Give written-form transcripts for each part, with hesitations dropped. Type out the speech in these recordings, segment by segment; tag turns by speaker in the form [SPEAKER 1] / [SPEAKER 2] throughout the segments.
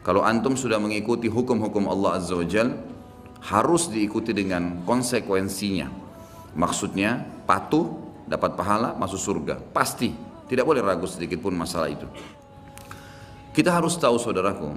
[SPEAKER 1] Kalau antum sudah mengikuti hukum-hukum Allah Azza wa Jal, harus diikuti dengan konsekuensinya. Maksudnya patuh, dapat pahala, masuk surga. Pasti, tidak boleh ragu sedikit pun masalah itu. Kita harus tahu saudaraku,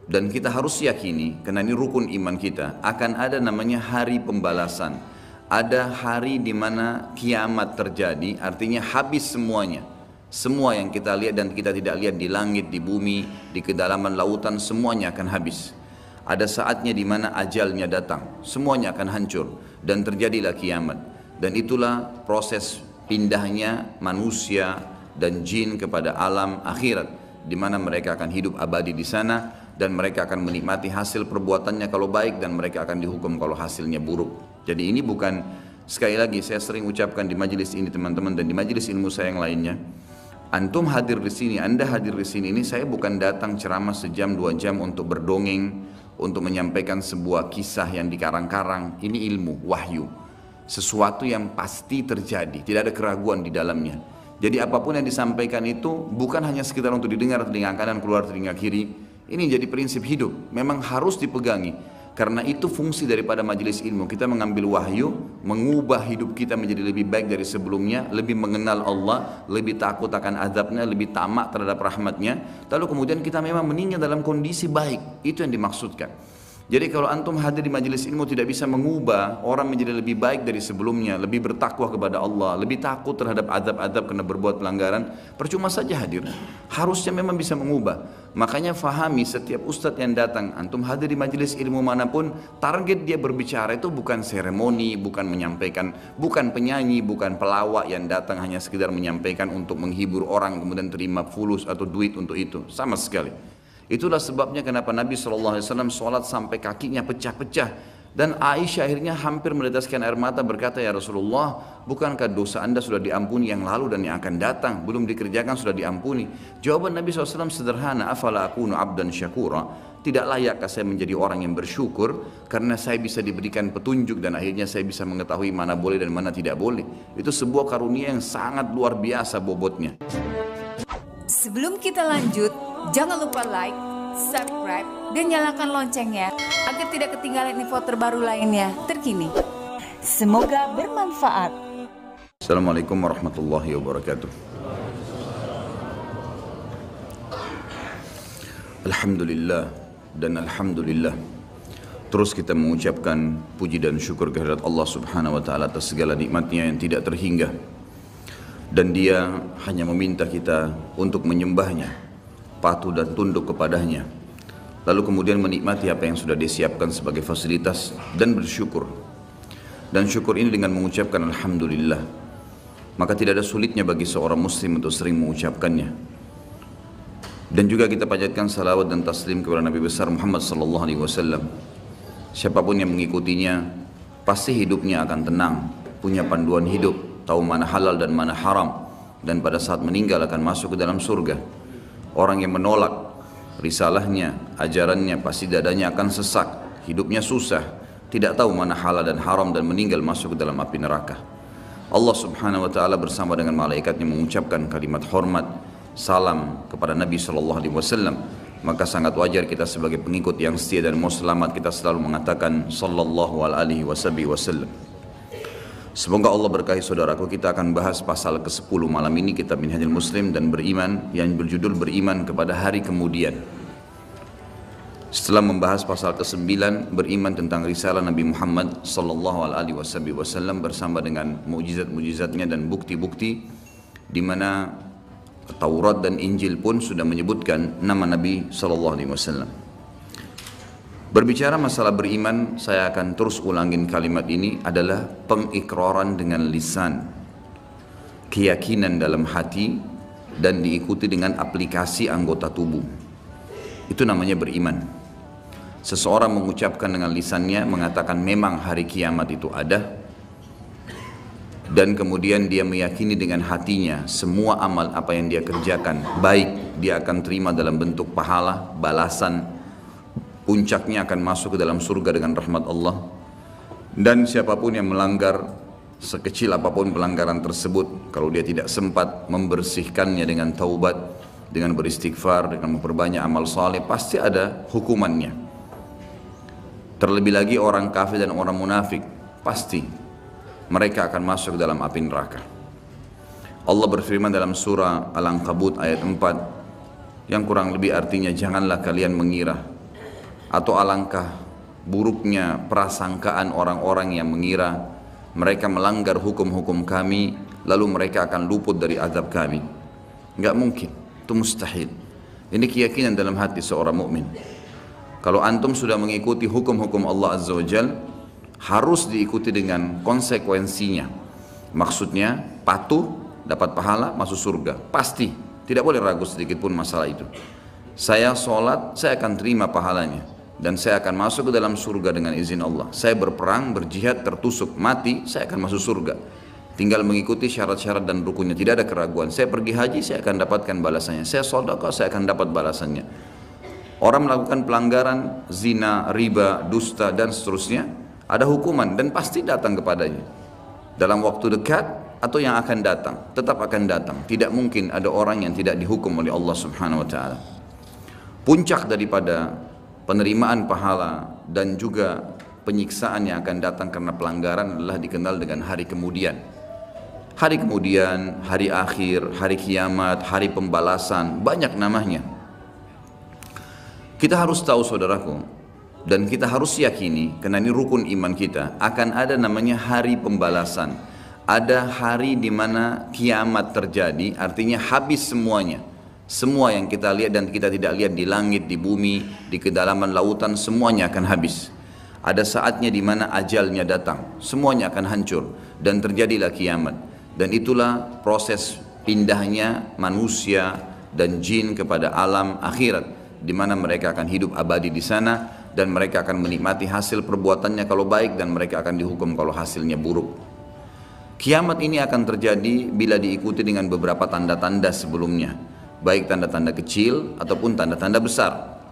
[SPEAKER 1] dan kita harus yakini, karena ini rukun iman kita, akan ada namanya hari pembalasan. Ada hari di mana kiamat terjadi, artinya habis semuanya. Semua yang kita lihat dan kita tidak lihat di langit, di bumi, di kedalaman lautan, semuanya akan habis. Ada saatnya di mana ajalnya datang, semuanya akan hancur dan terjadilah kiamat. Dan itulah proses pindahnya manusia dan jin kepada alam akhirat, di mana mereka akan hidup abadi di sana dan mereka akan menikmati hasil perbuatannya kalau baik dan mereka akan dihukum kalau hasilnya buruk. Jadi ini bukan, sekali lagi saya sering ucapkan di majelis ini teman-teman dan di majelis ilmu saya yang lainnya. Antum hadir di sini, Anda hadir di sini ini saya bukan datang ceramah sejam 2 jam untuk berdongeng, untuk menyampaikan sebuah kisah yang dikarang-karang. Ini ilmu, wahyu, sesuatu yang pasti terjadi, tidak ada keraguan di dalamnya. Jadi apapun yang disampaikan itu bukan hanya sekedar untuk didengar telinga kanan keluar telinga kiri. Ini jadi prinsip hidup, memang harus dipegangi. Karena itu fungsi daripada majelis ilmu. Kita mengambil wahyu, mengubah hidup kita menjadi lebih baik dari sebelumnya, lebih mengenal Allah, lebih takut akan azabnya, lebih tamak terhadap rahmatnya. Lalu kemudian kita memang meninggal dalam kondisi baik. Itu yang dimaksudkan. Jadi kalau antum hadir di majelis ilmu tidak bisa mengubah orang menjadi lebih baik dari sebelumnya, lebih bertakwa kepada Allah, lebih takut terhadap azab-azab karena berbuat pelanggaran, percuma saja hadir. Harusnya memang bisa mengubah. Makanya fahami setiap ustadz yang datang, antum hadir di majelis ilmu manapun, target dia berbicara itu bukan seremoni, bukan menyampaikan, bukan penyanyi, bukan pelawak yang datang hanya sekedar menyampaikan untuk menghibur orang kemudian terima fulus atau duit untuk itu, sama sekali. Itulah sebabnya kenapa Nabi SAW sholat sampai kakinya pecah-pecah. Dan Aisyah akhirnya hampir meneteskan air mata berkata, ya Rasulullah, bukankah dosa anda sudah diampuni yang lalu dan yang akan datang? Belum dikerjakan sudah diampuni. Jawaban Nabi SAW sederhana, afala akunu abdan syakura. Tidak layakkah saya menjadi orang yang bersyukur karena saya bisa diberikan petunjuk dan akhirnya saya bisa mengetahui mana boleh dan mana tidak boleh. Itu sebuah karunia yang sangat luar biasa bobotnya.
[SPEAKER 2] Sebelum kita lanjut, jangan lupa like, subscribe, dan nyalakan loncengnya agar tidak ketinggalan info terbaru lainnya terkini. Semoga bermanfaat.
[SPEAKER 1] Assalamualaikum warahmatullahi wabarakatuh. Alhamdulillah dan alhamdulillah. Terus kita mengucapkan puji dan syukur kehadirat Allah Subhanahu wa taala atas segala nikmatnya yang tidak terhingga. Dan dia hanya meminta kita untuk menyembahnya, patuh dan tunduk kepadanya, lalu kemudian menikmati apa yang sudah disiapkan sebagai fasilitas dan bersyukur. Dan syukur ini dengan mengucapkan alhamdulillah. Maka tidak ada sulitnya bagi seorang muslim untuk sering mengucapkannya. Dan juga kita panjatkan salawat dan taslim kepada Nabi besar Muhammad sallallahu alaihi wasallam. Siapapun yang mengikutinya pasti hidupnya akan tenang, punya panduan hidup, tahu mana halal dan mana haram, dan pada saat meninggal akan masuk ke dalam surga. Orang yang menolak risalahnya, ajarannya, pasti dadanya akan sesak, hidupnya susah, tidak tahu mana halal dan haram dan meninggal masuk ke dalam api neraka. Allah Subhanahu wa taala bersama dengan malaikatnya mengucapkan kalimat hormat, salam kepada Nabi sallallahu alaihi wasallam. Maka sangat wajar kita sebagai pengikut yang setia dan mau selamat kita selalu mengatakan sallallahu alaihi wasallam. Semoga Allah berkahi saudaraku. Kita akan bahas pasal ke-10 malam ini kitab Minhajul Muslim dan beriman, yang berjudul beriman kepada hari kemudian. Setelah membahas pasal ke-9 beriman tentang risalah Nabi Muhammad sallallahu alaihi wasallam bersama dengan mukjizat-mukjizatnya dan bukti-bukti di mana Taurat dan Injil pun sudah menyebutkan nama Nabi sallallahu alaihi wasallam. Berbicara masalah beriman, saya akan terus ulangin kalimat ini, adalah pengikraran dengan lisan, keyakinan dalam hati, dan diikuti dengan aplikasi anggota tubuh. Itu namanya beriman. Seseorang mengucapkan dengan lisannya, mengatakan memang hari kiamat itu ada, dan kemudian dia meyakini dengan hatinya semua amal apa yang dia kerjakan baik, dia akan terima dalam bentuk pahala, balasan, puncaknya akan masuk ke dalam surga dengan rahmat Allah. Dan siapapun yang melanggar, sekecil apapun pelanggaran tersebut, kalau dia tidak sempat membersihkannya dengan taubat, dengan beristighfar, dengan memperbanyak amal saleh, pasti ada hukumannya. Terlebih lagi orang kafir dan orang munafik, pasti mereka akan masuk dalam api neraka. Allah berfirman dalam surah Al-Ankabut ayat 4 yang kurang lebih artinya, janganlah kalian mengira, atau alangkah buruknya prasangkaan orang-orang yang mengira mereka melanggar hukum-hukum kami lalu mereka akan luput dari azab kami. Enggak mungkin, itu mustahil. Ini keyakinan dalam hati seorang mukmin. Kalau antum sudah mengikuti hukum-hukum Allah Azza wa Jal, harus diikuti dengan konsekuensinya. Maksudnya patuh, dapat pahala, masuk surga. Pasti, tidak boleh ragu sedikit pun masalah itu. Saya sholat, saya akan terima pahalanya. Dan saya akan masuk ke dalam surga dengan izin Allah. Saya berperang, berjihad, tertusuk, mati, saya akan masuk surga. Tinggal mengikuti syarat-syarat dan rukunnya, tidak ada keraguan. Saya pergi haji, saya akan dapatkan balasannya. Saya sedekah, saya akan dapat balasannya. Orang melakukan pelanggaran, zina, riba, dusta, dan seterusnya, ada hukuman dan pasti datang kepadanya. Dalam waktu dekat atau yang akan datang, tetap akan datang. Tidak mungkin ada orang yang tidak dihukum oleh Allah Subhanahu wa Ta'ala. Puncak daripada penerimaan pahala dan juga penyiksaan yang akan datang karena pelanggaran adalah dikenal dengan hari kemudian. Hari kemudian, hari akhir, hari kiamat, hari pembalasan, banyak namanya. Kita harus tahu saudaraku, dan kita harus yakini, karena ini rukun iman kita, akan ada namanya hari pembalasan. Ada hari di mana kiamat terjadi, artinya habis semuanya. Semua yang kita lihat dan kita tidak lihat di langit, di bumi, di kedalaman lautan, semuanya akan habis. Ada saatnya di mana ajalnya datang, semuanya akan hancur dan terjadilah kiamat. Dan itulah proses pindahnya manusia dan jin kepada alam akhirat, di mana mereka akan hidup abadi di sana dan mereka akan menikmati hasil perbuatannya kalau baik dan mereka akan dihukum kalau hasilnya buruk. Kiamat ini akan terjadi bila diikuti dengan beberapa tanda-tanda sebelumnya, baik tanda-tanda kecil ataupun tanda-tanda besar.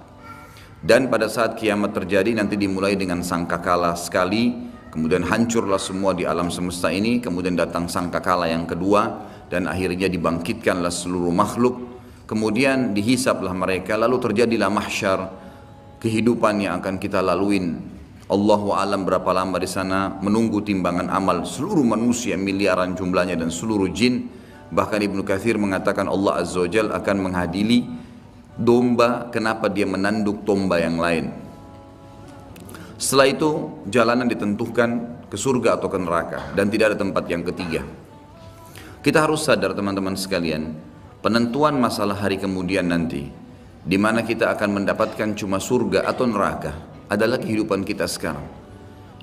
[SPEAKER 1] Dan pada saat kiamat terjadi nanti dimulai dengan sangkakala sekali, kemudian hancurlah semua di alam semesta ini, kemudian datang sangkakala yang kedua dan akhirnya dibangkitkanlah seluruh makhluk, kemudian dihisaplah mereka, lalu terjadilah mahsyar, kehidupan yang akan kita laluin. Allahu alam berapa lama di sana, menunggu timbangan amal seluruh manusia miliaran jumlahnya dan seluruh jin. Bahkan Ibnu Katsir mengatakan Allah Azza wa Jalla akan mengadili domba kenapa dia menanduk domba yang lain. Setelah itu jalanan ditentukan ke surga atau ke neraka dan tidak ada tempat yang ketiga. Kita harus sadar teman-teman sekalian, penentuan masalah hari kemudian nanti, di mana kita akan mendapatkan cuma surga atau neraka, adalah kehidupan kita sekarang.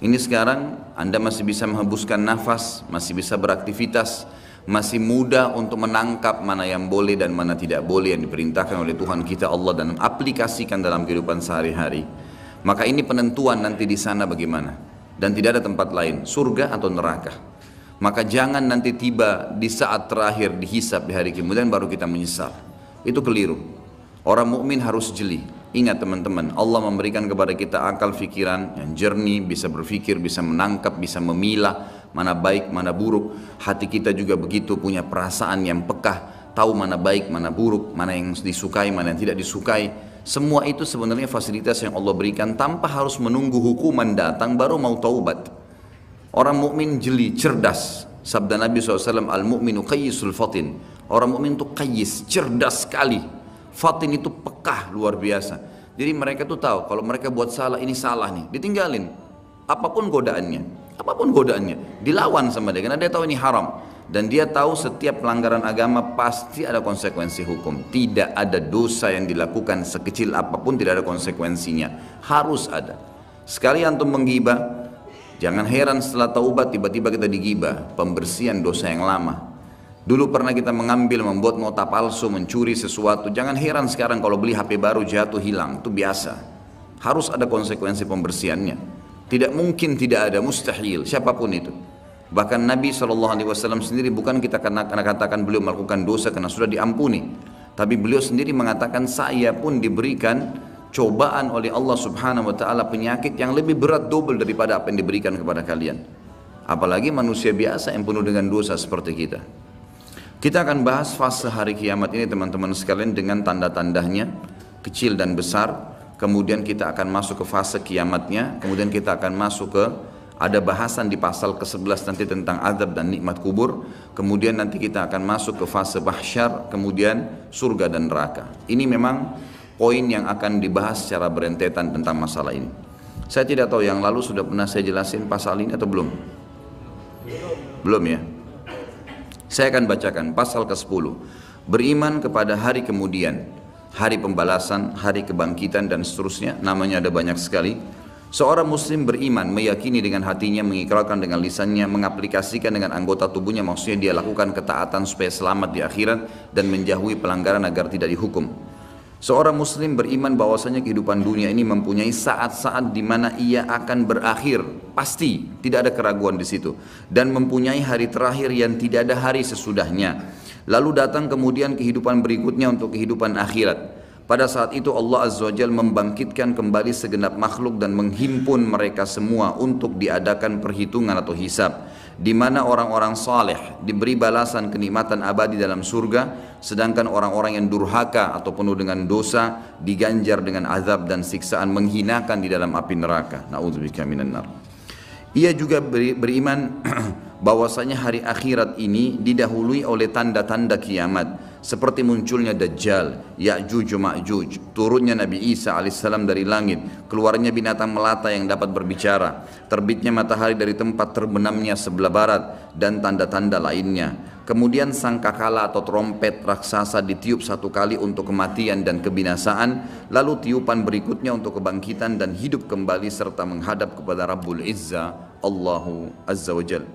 [SPEAKER 1] Ini sekarang Anda masih bisa menghembuskan nafas, masih bisa beraktivitas, masih mudah untuk menangkap mana yang boleh dan mana tidak boleh yang diperintahkan oleh Tuhan kita Allah dan aplikasikan dalam kehidupan sehari-hari. Maka ini penentuan nanti di sana bagaimana, dan tidak ada tempat lain, surga atau neraka. Maka jangan nanti tiba di saat terakhir dihisab di hari kemudian baru kita menyesal. Itu keliru. Orang mukmin harus jeli. Ingat teman-teman, Allah memberikan kepada kita akal fikiran yang jernih, bisa berpikir, bisa menangkap, bisa memilah mana baik, mana buruk. Hati kita juga begitu, punya perasaan yang pekah, tahu mana baik, mana buruk, mana yang disukai, mana yang tidak disukai. Semua itu sebenarnya fasilitas yang Allah berikan tanpa harus menunggu hukuman datang baru mau taubat. Orang mukmin jeli, cerdas. Sabda Nabi SAW, al-mu'minu qayyisul fatin. Orang mukmin itu qayyis, cerdas sekali. Fatin itu pekah luar biasa. Jadi mereka tuh tahu kalau mereka buat salah, ini salah nih, ditinggalin. Apapun godaannya, dilawan sama dia karena dia tahu ini haram. Dan dia tahu setiap pelanggaran agama pasti ada konsekuensi hukum. Tidak ada dosa yang dilakukan sekecil apapun tidak ada konsekuensinya. Harus ada. Sekali antum menggibah, jangan heran setelah taubat tiba-tiba kita digibah. Pembersihan dosa yang lama. Dulu pernah kita membuat nota palsu, mencuri sesuatu. Jangan heran sekarang kalau beli HP baru jatuh hilang, itu biasa. Harus ada konsekuensi pembersihannya. Tidak mungkin tidak ada, mustahil, siapapun itu. Bahkan Nabi SAW sendiri bukan kita karena katakan beliau melakukan dosa karena sudah diampuni. Tapi beliau sendiri mengatakan saya pun diberikan cobaan oleh Allah Subhanahu Wa Taala penyakit yang lebih berat double daripada apa yang diberikan kepada kalian. Apalagi manusia biasa yang penuh dengan dosa seperti kita. Kita akan bahas fase hari kiamat ini teman-teman sekalian dengan tanda-tandanya, kecil dan besar. Kemudian kita akan masuk ke fase kiamatnya. Kemudian kita akan masuk ke, ada bahasan di pasal ke-11 nanti tentang azab dan nikmat kubur. Kemudian nanti kita akan masuk ke fase mahsyar, kemudian surga dan neraka. Ini memang poin yang akan dibahas secara berentetan tentang masalah ini. Saya tidak tahu yang lalu sudah pernah saya jelasin pasal ini atau belum? Belum ya? Saya akan bacakan pasal ke-10. Beriman kepada hari kemudian, hari pembalasan, hari kebangkitan dan seterusnya. Namanya ada banyak sekali. Seorang muslim beriman, meyakini dengan hatinya, mengikrarkan dengan lisannya, mengaplikasikan dengan anggota tubuhnya, maksudnya dia lakukan ketaatan supaya selamat di akhirat dan menjauhi pelanggaran agar tidak dihukum. Seorang muslim beriman bahwasanya kehidupan dunia ini mempunyai saat-saat di mana ia akan berakhir, pasti, tidak ada keraguan di situ, dan mempunyai hari terakhir yang tidak ada hari sesudahnya. Lalu datang kemudian kehidupan berikutnya untuk kehidupan akhirat. Pada saat itu Allah Azza wa Jalla membangkitkan kembali segenap makhluk dan menghimpun mereka semua untuk diadakan perhitungan atau hisab, di mana orang-orang saleh diberi balasan kenikmatan abadi dalam surga, sedangkan orang-orang yang durhaka atau penuh dengan dosa diganjar dengan azab dan siksaan menghinakan di dalam api neraka. Na'udzubika minan nar. Ia juga beriman bahwasanya hari akhirat ini didahului oleh tanda-tanda kiamat, seperti munculnya Dajjal, Ya'juj Ma'juj, turunnya Nabi Isa alaihissalam dari langit, keluarnya binatang melata yang dapat berbicara, terbitnya matahari dari tempat terbenamnya sebelah barat, dan tanda-tanda lainnya. Kemudian sangkakala atau trompet raksasa ditiup satu kali untuk kematian dan kebinasaan, lalu tiupan berikutnya untuk kebangkitan dan hidup kembali serta menghadap kepada Rabbul Izza, Allahu Azza wa Jalla.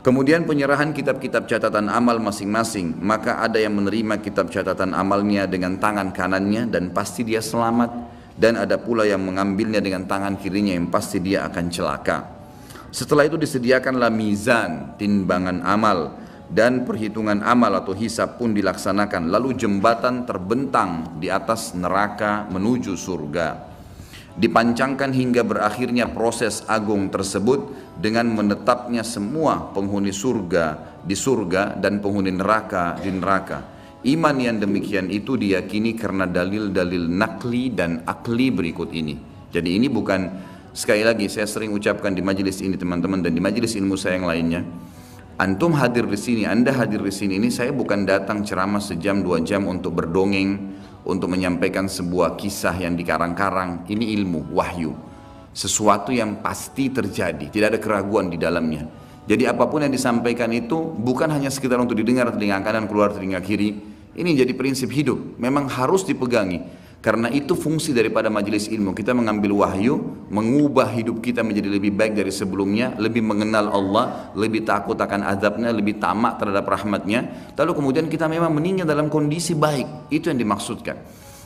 [SPEAKER 1] Kemudian penyerahan kitab-kitab catatan amal masing-masing, maka ada yang menerima kitab catatan amalnya dengan tangan kanannya dan pasti dia selamat, dan ada pula yang mengambilnya dengan tangan kirinya yang pasti dia akan celaka. Setelah itu disediakanlah mizan, timbangan amal, dan perhitungan amal atau hisab pun dilaksanakan, lalu jembatan terbentang di atas neraka menuju surga. Dipancangkan hingga berakhirnya proses agung tersebut dengan menetapnya semua penghuni surga di surga dan penghuni neraka di neraka. Iman yang demikian itu diyakini karena dalil-dalil nakli dan akli berikut ini. Jadi ini bukan, sekali lagi saya sering ucapkan di majelis ini teman-teman dan di majelis ilmu saya yang lainnya. Antum hadir di sini, Anda hadir di sini, ini saya bukan datang ceramah sejam 2 jam untuk berdongeng, untuk menyampaikan sebuah kisah yang dikarang-karang. Ini ilmu, wahyu, sesuatu yang pasti terjadi, tidak ada keraguan di dalamnya. Jadi apapun yang disampaikan itu bukan hanya sekedar untuk didengar telinga kanan keluar telinga kiri. Ini jadi prinsip hidup, memang harus dipegangi. Karena itu fungsi daripada majelis ilmu, kita mengambil wahyu, mengubah hidup kita menjadi lebih baik dari sebelumnya, lebih mengenal Allah, lebih takut akan azabnya, lebih tamak terhadap rahmatnya. Lalu kemudian kita memang meninggal dalam kondisi baik, itu yang dimaksudkan.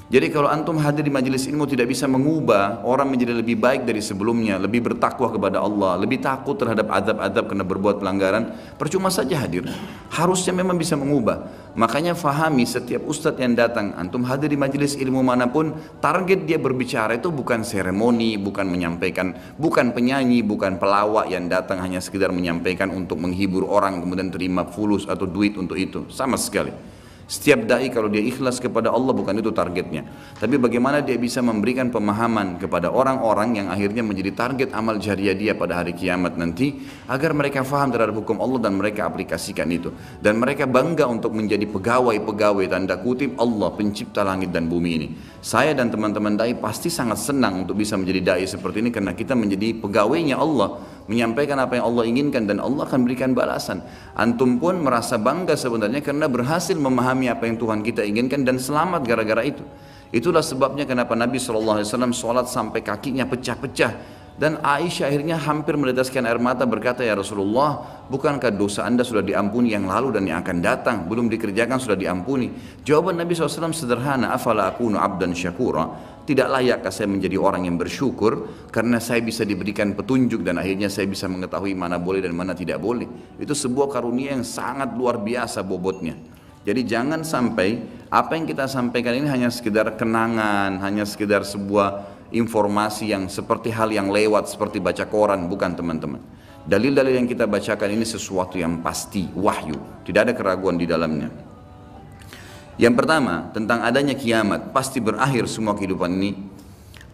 [SPEAKER 1] Jadi kalau antum hadir di majelis ilmu tidak bisa mengubah orang menjadi lebih baik dari sebelumnya, lebih bertakwa kepada Allah, lebih takut terhadap azab-azab karena berbuat pelanggaran, percuma saja hadir. Harusnya memang bisa mengubah. Makanya fahami setiap ustadz yang datang, antum hadir di majelis ilmu manapun, target dia berbicara itu bukan seremoni, bukan menyampaikan, bukan penyanyi, bukan pelawak yang datang hanya sekedar menyampaikan untuk menghibur orang kemudian terima fulus atau duit untuk itu, sama sekali. Setiap dai kalau dia ikhlas kepada Allah bukan itu targetnya. Tapi bagaimana dia bisa memberikan pemahaman kepada orang-orang yang akhirnya menjadi target amal jariah dia pada hari kiamat nanti, agar mereka faham terhadap hukum Allah dan mereka aplikasikan itu. Dan mereka bangga untuk menjadi pegawai-pegawai tanda kutip Allah pencipta langit dan bumi ini. Saya dan teman-teman dai pasti sangat senang untuk bisa menjadi dai seperti ini karena kita menjadi pegawainya Allah, menyampaikan apa yang Allah inginkan dan Allah akan berikan balasan. Antum pun merasa bangga sebenarnya karena berhasil memahami apa yang Tuhan kita inginkan dan selamat gara-gara itu. Itulah sebabnya kenapa Nabi SAW sholat sampai kakinya pecah-pecah. Dan Aisyah akhirnya hampir meneteskan air mata berkata, ya Rasulullah, bukankah dosa anda sudah diampuni yang lalu dan yang akan datang, belum dikerjakan sudah diampuni? Jawaban Nabi SAW sederhana, afala akunu abdan syakura, tidak layakkah saya menjadi orang yang bersyukur karena saya bisa diberikan petunjuk dan akhirnya saya bisa mengetahui mana boleh dan mana tidak boleh. Itu sebuah karunia yang sangat luar biasa bobotnya. Jadi jangan sampai apa yang kita sampaikan ini hanya sekedar kenangan, hanya sekedar sebuah informasi yang seperti hal yang lewat seperti baca koran, bukan teman-teman. Dalil-dalil yang kita bacakan ini sesuatu yang pasti, wahyu, tidak ada keraguan di dalamnya. Yang pertama, tentang adanya kiamat, pasti berakhir semua kehidupan ini.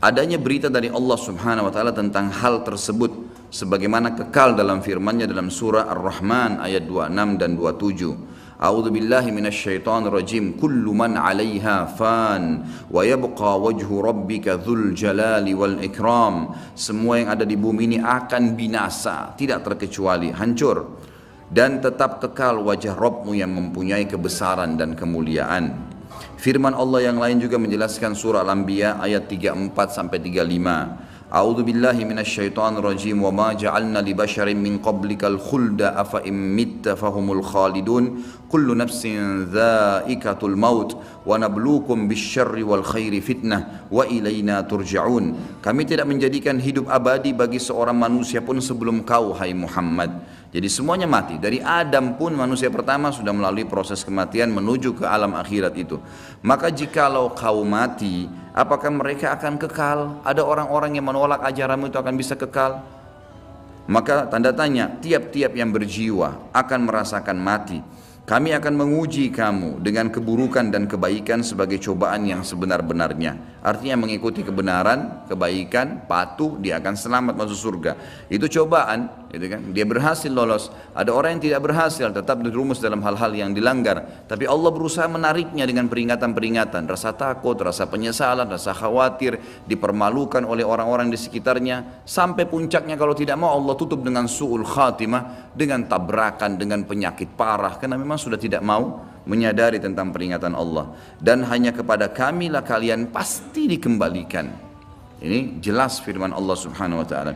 [SPEAKER 1] Adanya berita dari Allah Subhanahu wa taala tentang hal tersebut sebagaimana kekal dalam firman-Nya dalam surah Ar-Rahman ayat 26 dan 27. A'udzu billahi minasyaitonir rajim. Kullu man 'alaiha fan wa yabqa wajhu rabbika dzul jalali wal ikram. Semua yang ada di bumi ini akan binasa, tidak terkecuali hancur, dan tetap kekal wajah Rabbmu yang mempunyai kebesaran dan kemuliaan. Firman Allah yang lain juga menjelaskan surah Al-Anbiya ayat 34 sampai 35. A'udzu billahi minasyaitonir rajim wa ma ja'alna li basharin min qablikal khulda afa in mitta fahumul khalidun kullu nafsin dha'iqatul maut wa nabluukum bisyarri wal khairi fitnah wa ilaina turja'un. Kami tidak menjadikan hidup abadi bagi seorang manusia pun sebelum kau, hai Muhammad. Jadi semuanya mati. Dari Adam pun manusia pertama sudah melalui proses kematian menuju ke alam akhirat itu. Maka jikalau kau mati, apakah mereka akan kekal? Ada orang-orang yang menolak ajaranmu itu akan bisa kekal? Maka tanda tanya, tiap-tiap yang berjiwa akan merasakan mati. Kami akan menguji kamu dengan keburukan dan kebaikan sebagai cobaan yang sebenar-benarnya. Artinya mengikuti kebenaran, kebaikan, patuh, dia akan selamat masuk surga. Itu cobaan, gitu kan? Dia berhasil lolos. Ada orang yang tidak berhasil, tetap dirumus dalam hal-hal yang dilanggar. Tapi Allah berusaha menariknya dengan peringatan-peringatan. Rasa takut, rasa penyesalan, rasa khawatir, dipermalukan oleh orang-orang di sekitarnya. Sampai puncaknya kalau tidak mau Allah tutup dengan su'ul khatimah, dengan tabrakan, dengan penyakit parah. Karena memang sudah tidak mau menyadari tentang peringatan Allah. Dan hanya kepada kamilah kalian pasti dikembalikan. Ini jelas firman Allah Subhanahu wa taala.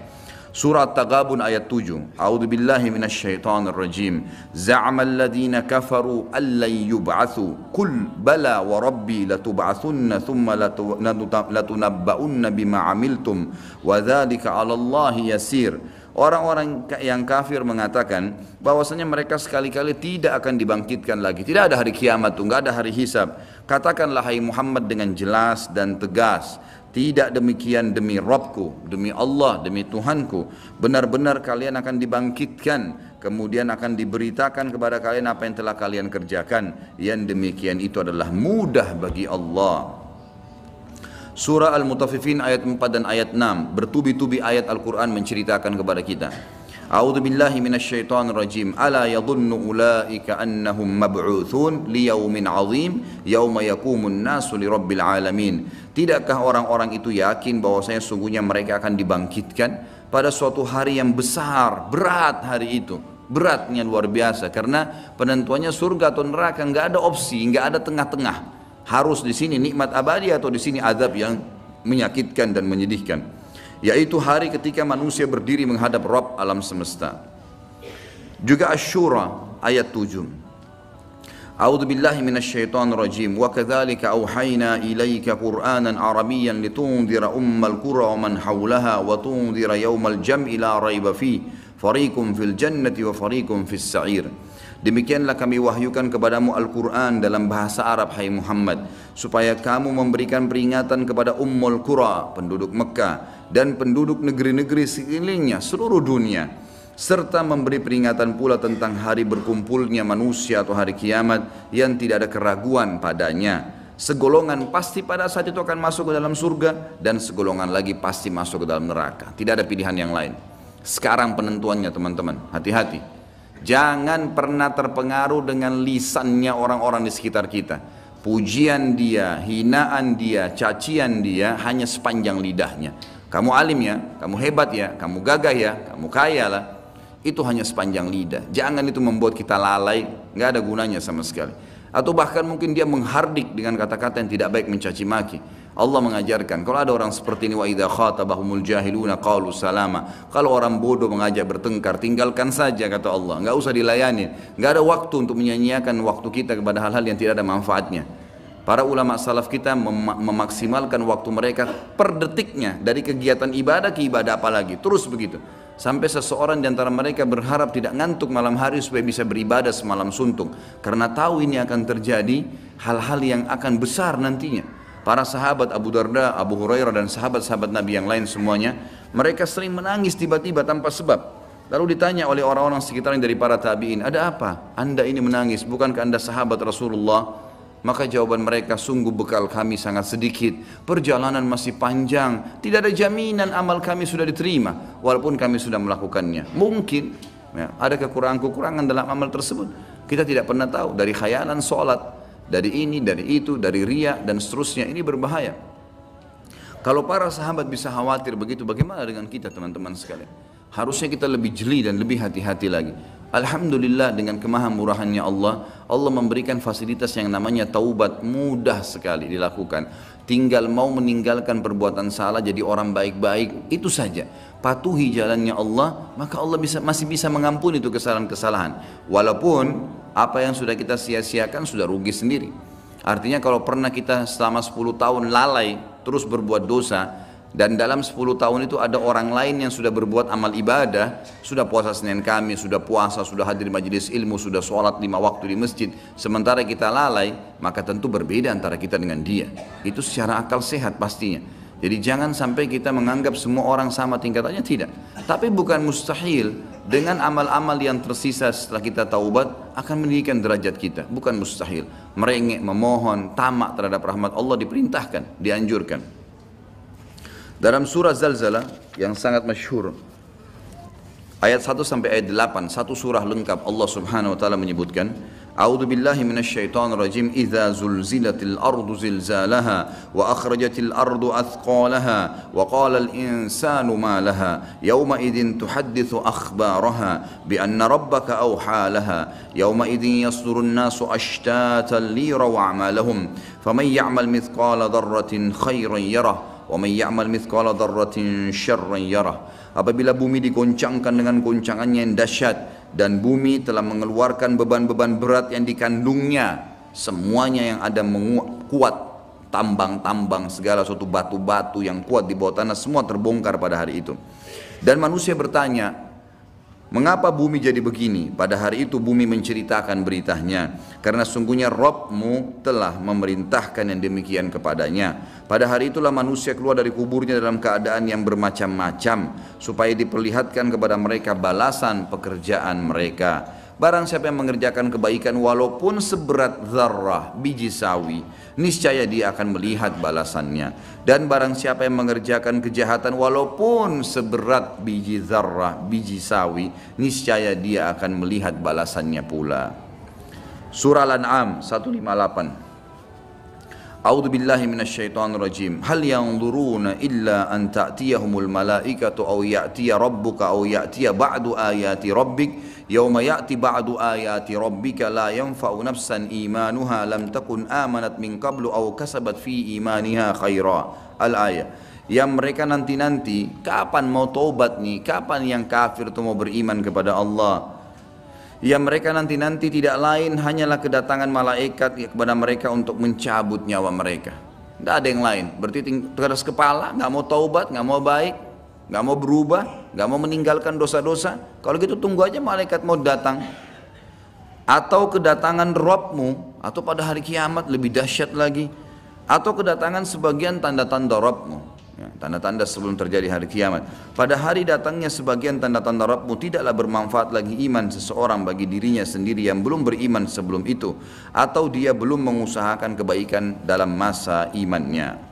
[SPEAKER 1] Surah At-Taghabun ayat 7. A'udzu billahi minasyaitonir rajim. Za'ama alladziina kafaru allan yub'atsu. Qul bala wa rabbi latub'atsunna thumma latunabba'unna bima 'amiltum wa dzalika 'ala Allahi yasir. Orang-orang yang kafir mengatakan bahwasanya mereka sekali-kali tidak akan dibangkitkan lagi. Tidak ada hari kiamat, enggak ada hari hisab. Katakanlah hai Muhammad dengan jelas dan tegas, tidak demikian demi Rabbku, demi Allah, demi Tuhanku. Benar-benar kalian akan dibangkitkan, kemudian akan diberitakan kepada kalian apa yang telah kalian kerjakan. Yang demikian itu adalah mudah bagi Allah. Surah Al-Mutaffifin ayat 4 dan ayat 6, bertubi-tubi ayat Al-Quran menceritakan kepada kita. A'udzu billahi minasyaitonir rajim. Ala yadhunnu ulaika annahum mab'utsun liyaumin 'adzim yauma yaqumun nasu lirabbil alamin. Tidakkah orang-orang itu yakin bahwasanya sungguhnya mereka akan dibangkitkan pada suatu hari yang besar, berat hari itu. Beratnya luar biasa karena penentuannya surga atau neraka, enggak ada opsi, enggak ada tengah-tengah. Harus di sini nikmat abadi atau di sini azab yang menyakitkan dan menyedihkan. Yaitu hari ketika manusia berdiri menghadap Rabb alam semesta. Juga Asy-Syura ayat 7. A'udzu billahi minasyaitonir rajim. Wa kadzalika auhayna ilaika Qur'anan Arabiyyan litundhira ummal qura wa man haulaha wa tundhira yaumal jam'i la raiba fi. Fariqun fil jannati wa fariqun fis sa'ir. Demikianlah kami wahyukan kepadamu Al-Quran dalam bahasa Arab, hai Muhammad, supaya kamu memberikan peringatan kepada Ummul Qura, penduduk Mekah, dan penduduk negeri-negeri sekelilingnya, seluruh dunia, serta memberi peringatan pula tentang hari berkumpulnya manusia atau hari kiamat yang tidak ada keraguan padanya. Segolongan pasti pada saat itu akan masuk ke dalam surga, dan segolongan lagi pasti masuk ke dalam neraka. Tidak ada pilihan yang lain. Sekarang penentuannya teman-teman, hati-hati. Jangan pernah terpengaruh dengan lisannya orang-orang di sekitar kita. Pujian dia, hinaan dia, cacian dia hanya sepanjang lidahnya. Kamu alim ya, kamu hebat ya, kamu gagah ya, kamu kaya lah. Itu hanya sepanjang lidah. Jangan itu membuat kita lalai, nggak ada gunanya sama sekali. Atau bahkan mungkin dia menghardik dengan kata-kata yang tidak baik, mencaci maki. Allah mengajarkan, kalau ada orang seperti ini, wa idza khatabahumul jahiluna qalu salama. Kalau orang bodoh mengajak bertengkar, tinggalkan saja kata Allah, enggak usah dilayani. Enggak ada waktu untuk menyanyiakan waktu kita kepada hal-hal yang tidak ada manfaatnya. Para ulama salaf kita memaksimalkan waktu mereka per detiknya, dari kegiatan ibadah ke ibadah apalagi, terus begitu. Sampai seseorang di antara mereka berharap tidak ngantuk malam hari supaya bisa beribadah semalam suntuk, karena tahu ini akan terjadi hal-hal yang akan besar nantinya. Para sahabat Abu Darda, Abu Hurairah dan sahabat-sahabat Nabi yang lain semuanya, mereka sering menangis tiba-tiba tanpa sebab. Lalu ditanya oleh orang-orang sekitarnya dari para tabi'in, ada apa? Anda ini menangis, bukankah Anda sahabat Rasulullah? Maka jawaban mereka, sungguh bekal kami sangat sedikit, perjalanan masih panjang, tidak ada jaminan amal kami sudah diterima, walaupun kami sudah melakukannya. Mungkin ya, ada kekurangan-kekurangan dalam amal tersebut. Kita tidak pernah tahu, dari khayalan sholat, dari ini, dari itu, dari riya, dan seterusnya, ini berbahaya. Kalau para sahabat bisa khawatir begitu, bagaimana dengan kita teman-teman sekalian? Harusnya kita lebih jeli dan lebih hati-hati lagi. Alhamdulillah dengan kemahamurahannya Allah, Allah memberikan fasilitas yang namanya taubat, mudah sekali dilakukan. Tinggal mau meninggalkan perbuatan salah, jadi orang baik-baik, itu saja. Patuhi jalannya Allah, maka Allah masih bisa mengampuni itu kesalahan-kesalahan. Walaupun apa yang sudah kita sia-siakan sudah rugi sendiri. Artinya kalau pernah kita selama 10 tahun lalai terus berbuat dosa, dan dalam 10 tahun itu ada orang lain yang sudah berbuat amal ibadah, sudah puasa Senin Kamis, sudah puasa, sudah hadir majelis ilmu, sudah sholat 5 waktu di masjid, sementara kita lalai, maka tentu berbeda antara kita dengan dia. Itu secara akal sehat pastinya. Jadi jangan sampai kita menganggap semua orang sama tingkatannya, tidak. Tapi bukan mustahil dengan amal-amal yang tersisa setelah kita taubat akan meninggikan derajat kita, bukan mustahil. Merengek, memohon, tamak terhadap rahmat Allah diperintahkan, dianjurkan. Dalam surah Zalzalah yang sangat masyhur, ayat 1 sampai ayat 8, satu surah lengkap, Allah Subhanahu wa taala menyebutkan, A'udzu billahi minasyaitonir rajim, idza zulzilatil ardu zilzalaha wa akhrajatil ardu athqalaha wa qala al insanu ma laha yawma idzin tuhadditsu akhbaraha bi anna rabbaka awha laha yawma idzin yasdurun nasu ashtatan liyaraw a'malahum faman ya'mal mithqala dharratin khairan yarah wa man ya'mal mithqala dzarratin syarran yarah. Apabila bumi digoncangkan dengan goncangannya yang dahsyat dan bumi telah mengeluarkan beban-beban berat yang dikandungnya, semuanya yang ada kuat, tambang-tambang segala suatu batu-batu yang kuat di bawah tanah semua terbongkar pada hari itu. Dan manusia bertanya, mengapa bumi jadi begini? Pada hari itu bumi menceritakan beritanya, karena sungguhnya Rabbmu telah memerintahkan yang demikian kepadanya. Pada hari itulah manusia keluar dari kuburnya dalam keadaan yang bermacam-macam, supaya diperlihatkan kepada mereka balasan pekerjaan mereka. Barang siapa yang mengerjakan kebaikan walaupun seberat zarrah, biji sawi, niscaya dia akan melihat balasannya. Dan barang siapa yang mengerjakan kejahatan walaupun seberat biji zarrah, biji sawi, niscaya dia akan melihat balasannya pula. Surah Al-An'am 158. A'udzu billahi minasyaitonir rajim. Hal yanzuruna illa an ta'tiyahumul malaikatu aw ya'tiya rabbuka aw ya'tiya ba'du ayati rabbik yauma ya'ti ba'du ayati rabbika la yanfa'u nafsan imanuha lam takun amanat min qablu aw kasabat fi imaniha khaira. Al-ayah. Yang mereka nanti-nanti, kapan mau taubat nih? Kapan yang kafir itu mau beriman kepada Allah? Yang mereka nanti-nanti tidak lain hanyalah kedatangan malaikat kepada mereka untuk mencabut nyawa mereka. Tidak ada yang lain. Berarti keras kepala, nggak mau taubat, nggak mau baik, nggak mau berubah, nggak mau meninggalkan dosa-dosa. Kalau gitu tunggu aja malaikat mau datang. Atau kedatangan Rabbmu, atau pada hari kiamat lebih dahsyat lagi. Atau kedatangan sebagian tanda-tanda Rabbmu. Ya, tanda-tanda sebelum terjadi hari kiamat. Pada hari datangnya sebagian tanda-tanda Rabbmu, tidaklah bermanfaat lagi iman seseorang bagi dirinya sendiri yang belum beriman sebelum itu, atau dia belum mengusahakan kebaikan dalam masa imannya.